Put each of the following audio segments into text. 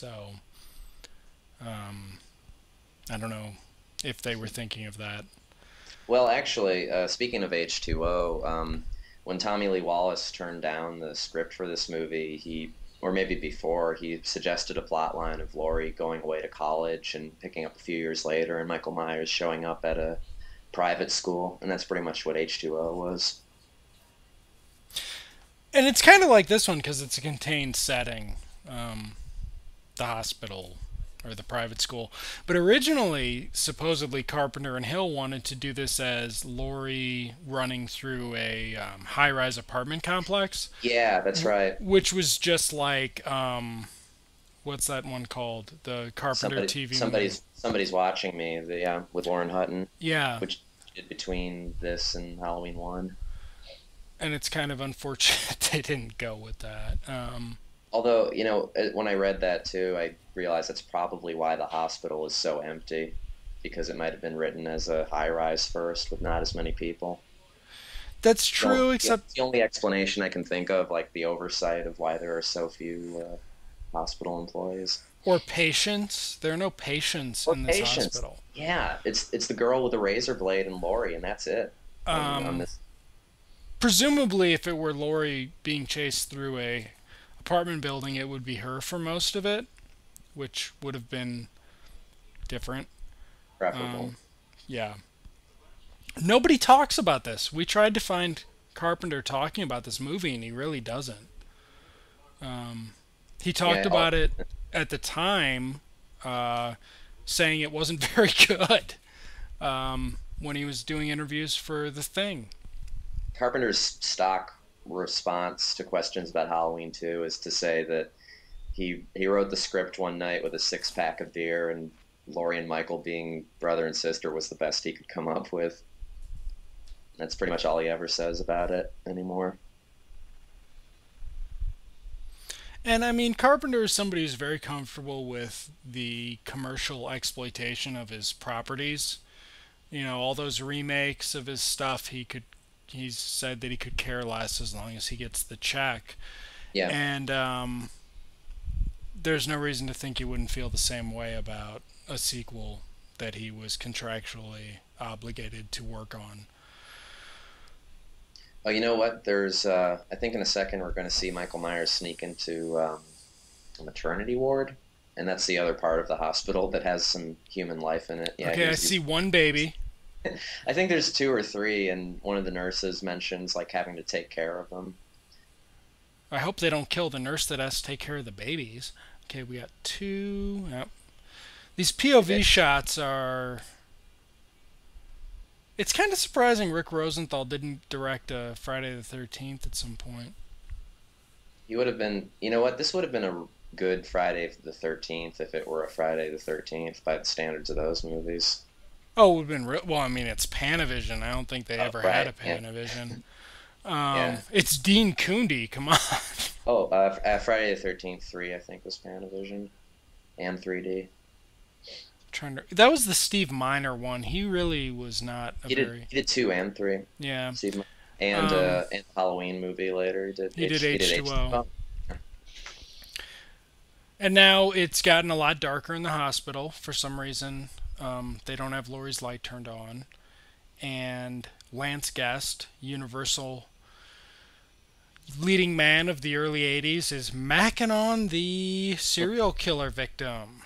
So I don't know if they were thinking of that. Well, actually, speaking of H2O, when Tommy Lee Wallace turned down the script for this movie, or maybe before, he suggested a plot line of Laurie going away to college and picking up a few years later, and Michael Myers showing up at a private school, and that's pretty much what H2O was. And it's kind of like this one because it's a contained setting, the hospital or the private school. But originally, supposedly, Carpenter and Hill wanted to do this as Laurie running through a high-rise apartment complex, Yeah, that's right. which was just like what's that one called? The Carpenter TV movie. Somebody's watching me. With Lauren Hutton, Yeah, which did between this and Halloween one. and it's kind of unfortunate they didn't go with that. Although, when I read that too, I realized that's probably why the hospital is so empty, because it might have been written as a high rise first with not as many people. That's So true, yeah, except it's the only explanation I can think of, like the oversight of why there are so few hospital employees or patients. There are no patients or in this patients. hospital. Yeah, it's the girl with the razor blade and Lori, and that's it. On Um, this, Presumably, if it were Lori being chased through a apartment building, it would be her for most of it, which would have been different. preferable. Yeah. Nobody talks about this. We tried to find Carpenter talking about this movie, and he really doesn't. He talked Yeah, about it at the time, uh, saying it wasn't very good when he was doing interviews for The Thing. Carpenter's stock response to questions about Halloween 2 is to say that he wrote the script one night with a six pack of beer, and Laurie and Michael being brother and sister was the best he could come up with. That's pretty much all he ever says about it anymore. And I mean, Carpenter is somebody who's very comfortable with the commercial exploitation of his properties. You know, all those remakes of his stuff, he's said that he could care less as long as he gets the check. Yeah. And there's no reason to think he wouldn't feel the same way about a sequel that he was contractually obligated to work on. Oh, you know what? I think in a second we're going to see Michael Myers sneak into a maternity ward, and that's the other part of the hospital that has some human life in it. Yeah, Okay, I see one baby. I think there's two or three, and one of the nurses mentions like having to take care of them. I hope they don't kill the nurse that has to take care of the babies. Okay, we got two. Yep. These POV shots are. It's kind of surprising Rick Rosenthal didn't direct a Friday the 13th at some point. He would have been, you know what? This would have been a good Friday the 13th if it were a Friday the 13th by the standards of those movies. Oh, it would have been real. Well, I mean, it's Panavision. I don't think they Oh, ever had right. a Yeah. Panavision. Yeah. It's Dean Cundey. Come on. Oh, Friday the 13th 3, I think, was Panavision and 3D. Trying to. That was the Steve Miner one. He really was not a very. He did 2 and 3. Yeah. Steve, Um, and Halloween movie later. he did He did H2O. H2O. And now it's gotten a lot darker in the hospital for some reason. They don't have Laurie's light turned on. And Lance Guest, Universal leading man of the early 80s, is macking on the serial killer victim.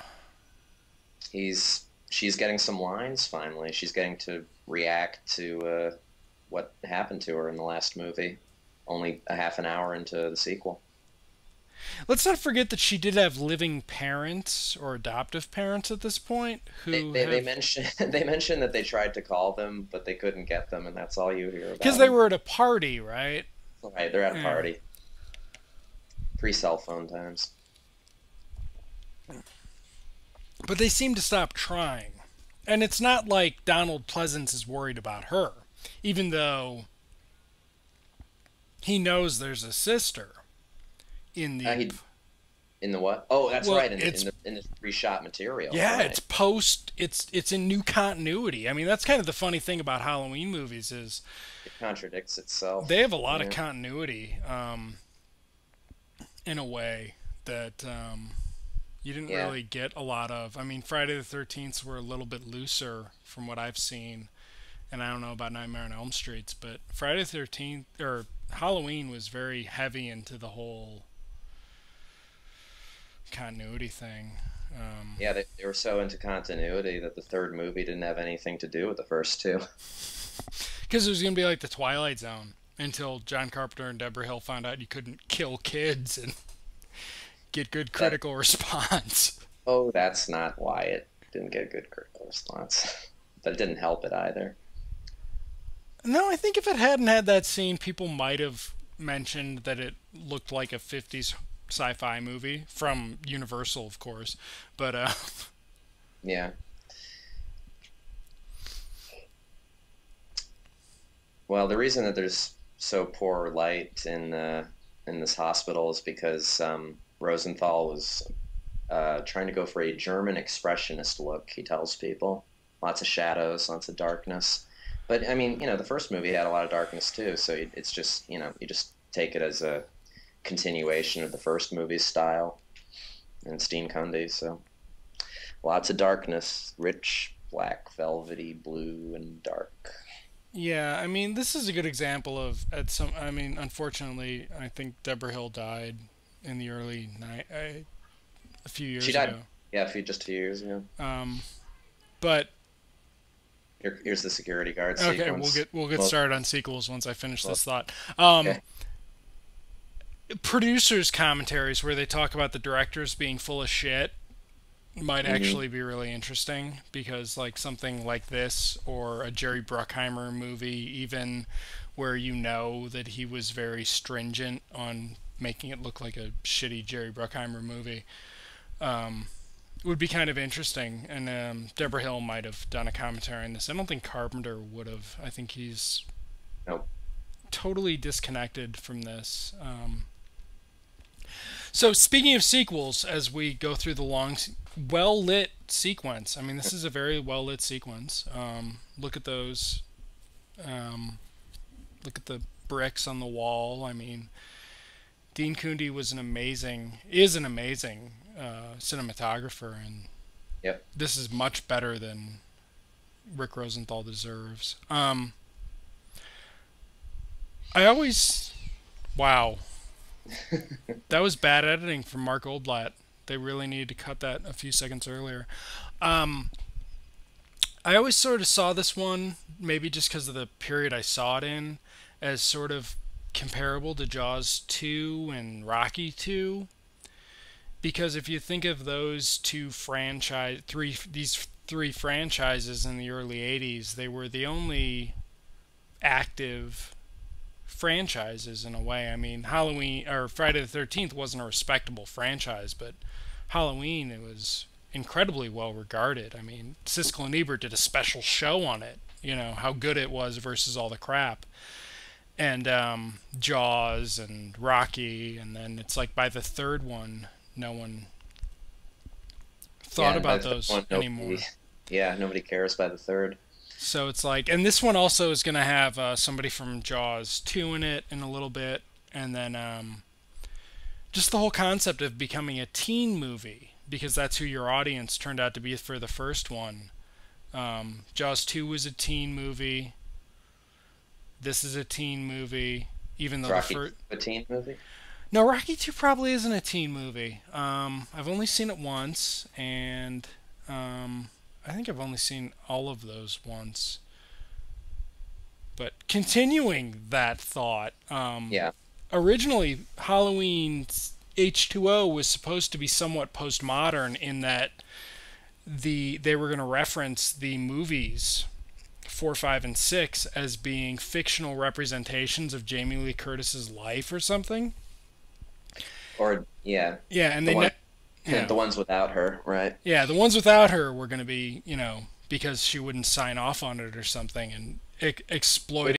She's getting some lines finally. She's getting to react to what happened to her in the last movie, only a half an hour into the sequel. Let's not forget that she did have living parents or adoptive parents at this point who They have. mention they mentioned that they tried to call them, but they couldn't get them, and that's all you hear Because about they them. were at a party, right? Right, they're at a Yeah. party, pre cell phone times. But they seem to stop trying. And it's not like Donald Pleasance is worried about her, even though he knows there's a sister in the. He in the what? Oh, that's Well, right. it's In the reshot material. yeah, Right. it's post. It's in new continuity. I mean, that's kind of the funny thing about Halloween movies is It contradicts itself. they have a lot of Yeah. continuity in a way that You didn't Yeah. really get a lot of. I mean, Friday the 13th were a little bit looser from what I've seen, and I don't know about Nightmare on Elm Streets, but Friday the 13th or Halloween was very heavy into the whole continuity thing. Yeah, they were so into continuity that the third movie didn't have anything to do with the first two. Because it was going to be like the Twilight Zone until John Carpenter and Deborah Hill found out you couldn't kill kids and get good That critical response. Oh, that's not why it didn't get a good critical response. But it didn't help it either. No, I think if it hadn't had that scene, people might have mentioned that it looked like a 50s sci-fi movie from Universal, of course. But Yeah. Well, the reason that there's so poor light in this hospital is because Rosenthal was trying to go for a German expressionist look. He tells people lots of shadows, lots of darkness. But I mean, the first movie had a lot of darkness too. So it's just, you just take it as a continuation of the first movie's style. And it's Dean Cundey, so lots of darkness, rich, black, velvety, blue, and dark. yeah, I mean, this is a good example of at some. I mean, unfortunately, I think Deborah Hill died in the early night a few She years died, ago. yeah, a few just 2 years ago. Um, but Here's the security guard okay, we'll sequence. get Well, started on sequels once I finish well, this thought. okay. Producers' commentaries where they talk about the directors being full of shit might Hmm. actually be really interesting because like something like this or a Jerry Bruckheimer movie even where you know that he was very stringent on making it look like a shitty Jerry Bruckheimer movie would be kind of interesting and Deborah Hill might have done a commentary on this. I don't think Carpenter would have. I think he's Nope. totally disconnected from this. So speaking of sequels, as we go through the long, well lit sequence, I mean, this is a very well lit sequence. Look at those. Um, look at the bricks on the wall. I mean, Dean Cundey is an amazing cinematographer, and Yep. this is much better than Rick Rosenthal deserves. I always, wow, that was bad editing from Mark Goldblatt. They really needed to cut that a few seconds earlier. Um, I always sort of saw this one, maybe just because of the period I saw it in, as sort of comparable to Jaws 2 and Rocky 2. Because if you think of those these three franchises in the early 80s, they were the only active franchises in a way. I mean, Halloween or Friday the 13th wasn't a respectable franchise, but Halloween, it was incredibly well regarded. I mean, Siskel and Ebert did a special show on it, how good it was versus all the crap. And Jaws and Rocky, and then it's like by the third one, no one Yeah, thought and by about the third those one, anymore. nobody cares by the third. So it's like, and this one also is going to have somebody from Jaws 2 in it in a little bit, and then just the whole concept of becoming a teen movie, because that's who your audience turned out to be for the first one. Jaws 2 was a teen movie. This is a teen movie, even though the Rocky, first. a teen movie. No, Rocky 2 probably isn't a teen movie. I've only seen it once, and I think I've only seen all of those once. But continuing that thought, Yeah. originally Halloween H2O was supposed to be somewhat postmodern in that they were going to reference the movies 4, 5, and 6 as being fictional representations of Jamie Lee Curtis's life or something. Or yeah, Yeah, and the they one, yeah, the ones without her, right? yeah, the ones without her were going to be, because she wouldn't sign off on it or something, and exploiting